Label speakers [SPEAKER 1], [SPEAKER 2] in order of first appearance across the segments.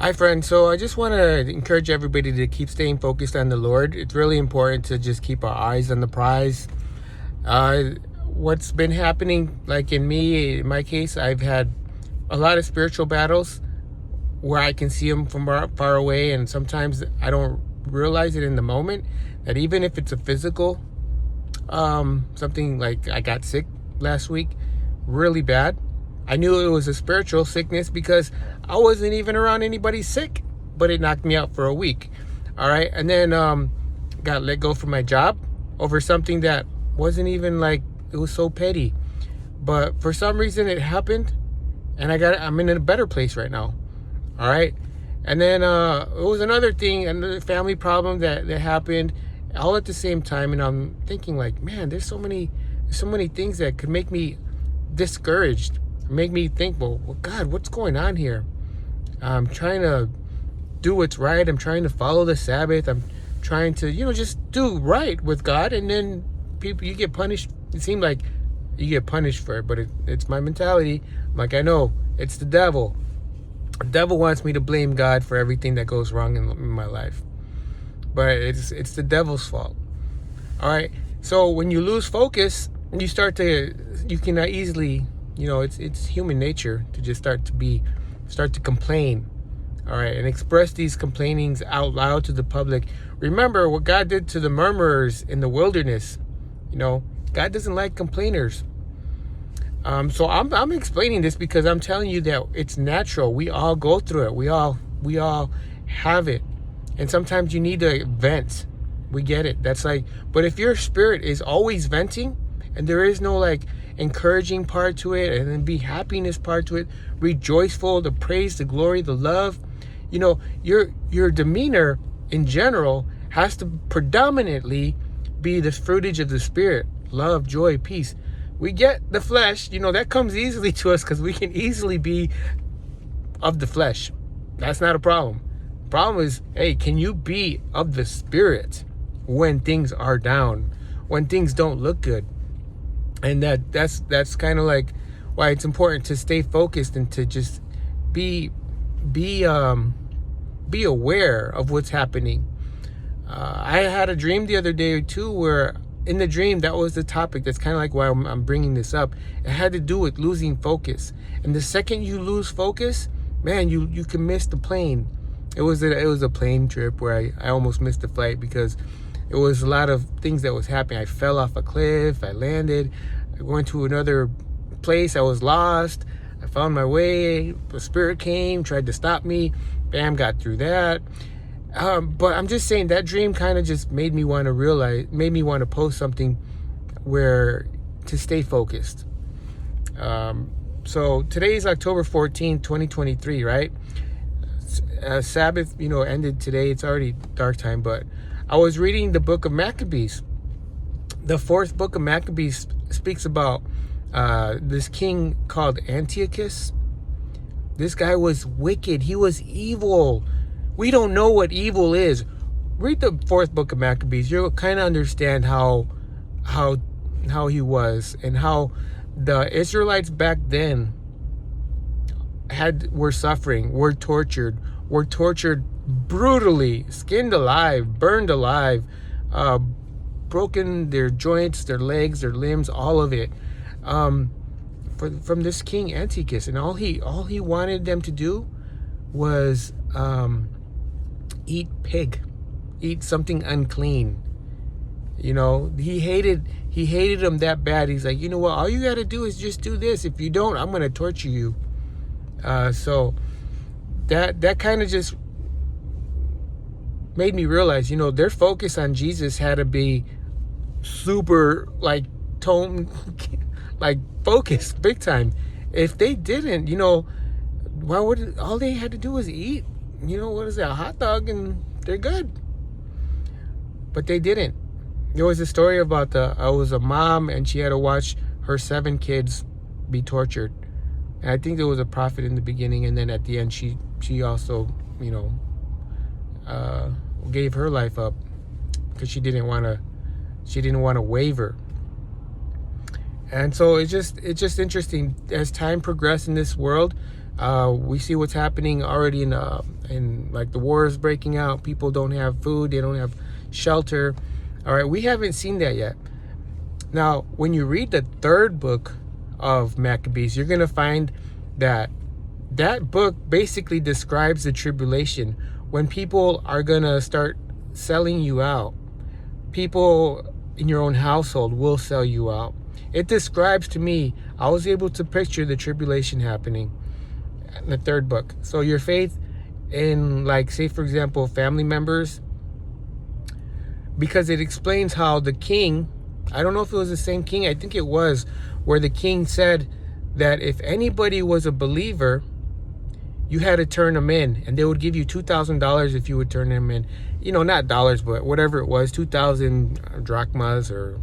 [SPEAKER 1] Hi, friends. So I just want to encourage everybody to keep staying focused on the Lord. It's really important to just keep our eyes on the prize. What's been happening, like in my case, I've had a lot of spiritual battles where I can see them from far away, and sometimes I don't realize it in the moment. That even if it's a physical, something like I got sick last week, really bad. I knew it was a spiritual sickness because I wasn't even around anybody sick, but it knocked me out for a week. All right. And then got let go from my job over something that wasn't even like, it was so petty. But for some reason it happened, and I'm in a better place right now. All right. And then it was another thing, another family problem that happened all at the same time. And I'm thinking like, man, there's so many things that could make me discouraged, make me think, well, God, what's going on here? I'm trying to do what's right. I'm trying to follow the Sabbath. I'm trying to, just do right with God. And then you get punished. It seemed like you get punished for it, but it's my mentality. I'm like, I know it's the devil. The devil wants me to blame God for everything that goes wrong in my life, but it's the devil's fault. All right. So when you lose focus, you can easily, it's human nature to just start to complain. All right. And express these complainings out loud to the public. Remember what God did to the murmurers in the wilderness. God doesn't like complainers. So I'm explaining this because I'm telling you that it's natural. We all go through it. We all have it. And sometimes you need to vent. We get it. That's like, but if your spirit is always venting and there is no like encouraging part to it, and then be happiness part to it, rejoiceful, the praise, the glory, the love, your demeanor in general has to predominantly be the fruitage of the spirit: love, joy, peace. We get the flesh, that comes easily to us because we can easily be of the flesh. That's not a problem. Problem is, hey, can you be of the spirit when things are down, when things don't look good? And that's kind of like why it's important to stay focused and to just be aware of what's happening. I had a dream the other day too, where in the dream, that was the topic. That's kind of like why I'm bringing this up. It had to do with losing focus. And the second you lose focus, man, you can miss the plane. It was a plane trip where I almost missed the flight because it was a lot of things that was happening. I fell off a cliff. I landed. I went to another place. I was lost. I found my way. The spirit came, tried to stop me. Bam, got through that. But I'm just saying that dream kind of just made me want to post something to stay focused. So today's October 14th, 2023, right? Sabbath, ended today. It's already dark time, but I was reading the book of Maccabees. The fourth book of Maccabees speaks about this king called Antiochus. This guy was wicked. He was evil. We don't know what evil is. Read the fourth book of Maccabees. You'll kind of understand how he was, and how the Israelites back then were suffering, were tortured brutally, skinned alive, burned alive, broken their joints, their legs, their limbs, all of it, from this king Antiochus. And all he wanted them to do was eat pig, eat something unclean. He hated them that bad. He's like, what, all you got to do is just do this. If you don't, I'm going to torture you. So that kind of just made me realize, their focus on Jesus had to be super like focused big time. If they didn't, why would all they had to do was eat, what is that, a hot dog, and they're good. But they didn't. There was a story about I was a mom, and she had to watch her 7 kids be tortured. And I think there was a prophet in the beginning, and then at the end she also, gave her life up because she didn't want to waver. And so it's just interesting as time progressed in this world. We see what's happening already in like the war is breaking out. People don't have food. They don't have shelter. All right, we haven't seen that yet. Now, when you read the third book of Maccabees, you're going to find that book basically describes the tribulation, when people are going to start selling you out. People in your own household will sell you out. It describes to me, I was able to picture the tribulation happening in the third book. So your faith in, like, say for example, family members, because it explains how the king, I don't know if it was the same king, I think it was, where the king said that if anybody was a believer, you had to turn them in, and they would give you $2,000 if you would turn them in. You know, not dollars, but whatever it was, 2,000 drachmas or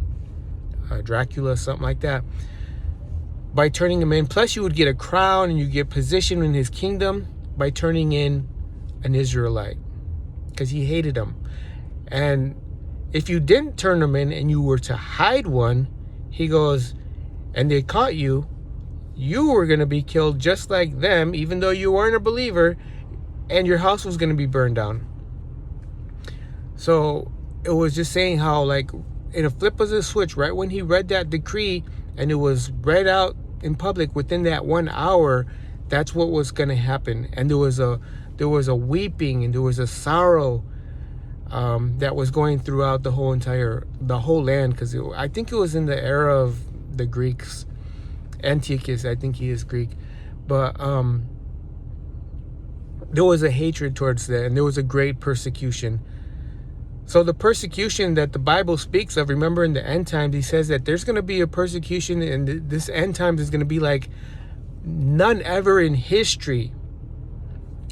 [SPEAKER 1] Dracula, something like that, by turning them in. Plus you would get a crown and you get position in his kingdom by turning in an Israelite, because he hated them. And if you didn't turn them in and you were to hide one, he goes, and they caught you, you were going to be killed just like them, even though you weren't a believer, and your house was going to be burned down. So it was just saying how, like, in a flip of the switch, right when he read that decree and it was read out in public within that 1 hour, that's what was going to happen. And there was a weeping and there was a sorrow that was going throughout the whole land, because I think it was in the era of the Greeks. Antiochus, I think he is Greek, but there was a hatred towards that, and there was a great persecution. So the persecution that the Bible speaks of, remember in the end times, he says that there's going to be a persecution, and this end times is going to be like none ever in history.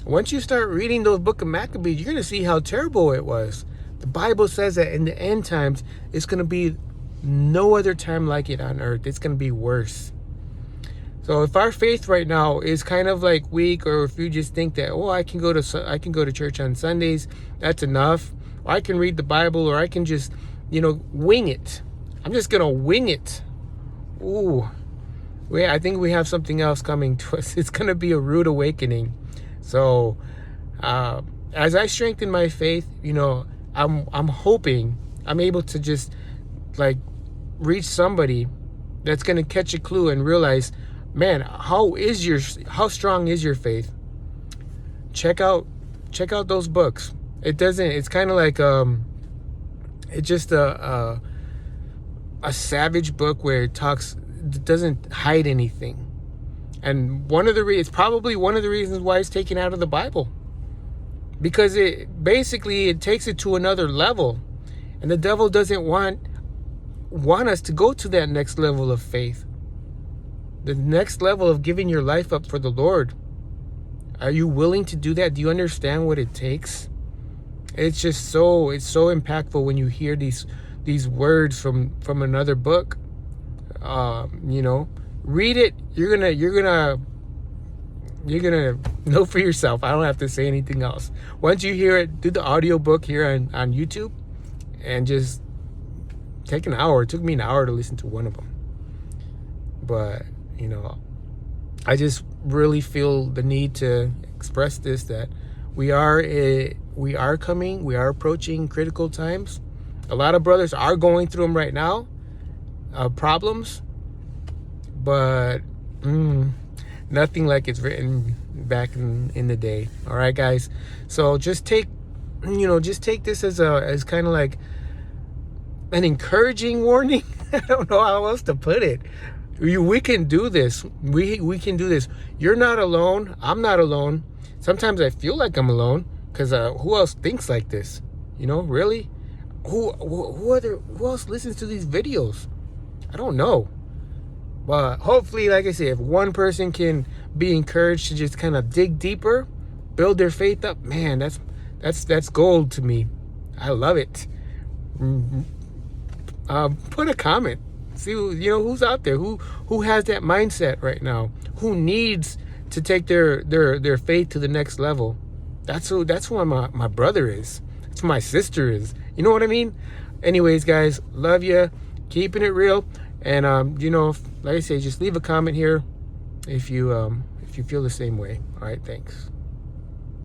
[SPEAKER 1] Once you start reading those book of Maccabees, you're going to see how terrible it was. The Bible says that in the end times, it's going to be no other time like it on earth. It's going to be worse. So if our faith right now is kind of like weak, or if you just think that, oh, I can go to church on Sundays, that's enough, or I can read the Bible, or I can just, wing it. I'm just going to wing it. Ooh. I think we have something else coming to us. It's going to be a rude awakening. So as I strengthen my faith, I'm hoping I'm able to just like reach somebody that's going to catch a clue and realize, man, how strong is your faith? Check out those books. It's kind of like it's just a savage book where it doesn't hide anything. And it's probably one of the reasons why it's taken out of the Bible, because it takes it to another level, and the devil doesn't want us to go to that next level of faith, the next level of giving your life up for the Lord. Are you willing to do that? Do you understand what it takes? It's so impactful when you hear these words from another book. Read it. You're gonna know for yourself. I don't have to say anything else. Once you hear it, do the audiobook here on YouTube, and just take an hour. It took me an hour to listen to one of them. But I just really feel the need to express this, that we are approaching critical times. A lot of brothers are going through them right now, problems, but nothing like it's written back in the day. All right, guys. So just take this as kind of like an encouraging warning. I don't know how else to put it. We can do this. We can do this. You're not alone. I'm not alone. Sometimes I feel like I'm alone, because who else thinks like this? Really? Who else listens to these videos? I don't know. But hopefully, like I said, if one person can be encouraged to just kind of dig deeper, build their faith up, man, that's gold to me. I love it. Put a comment. See, who's out there, who has that mindset right now, who needs to take their faith to the next level. That's who my brother is. That's who my sister is. You know what I mean? Anyways, guys, love you. Keeping it real. And like I say, just leave a comment here if you you feel the same way. All right, thanks.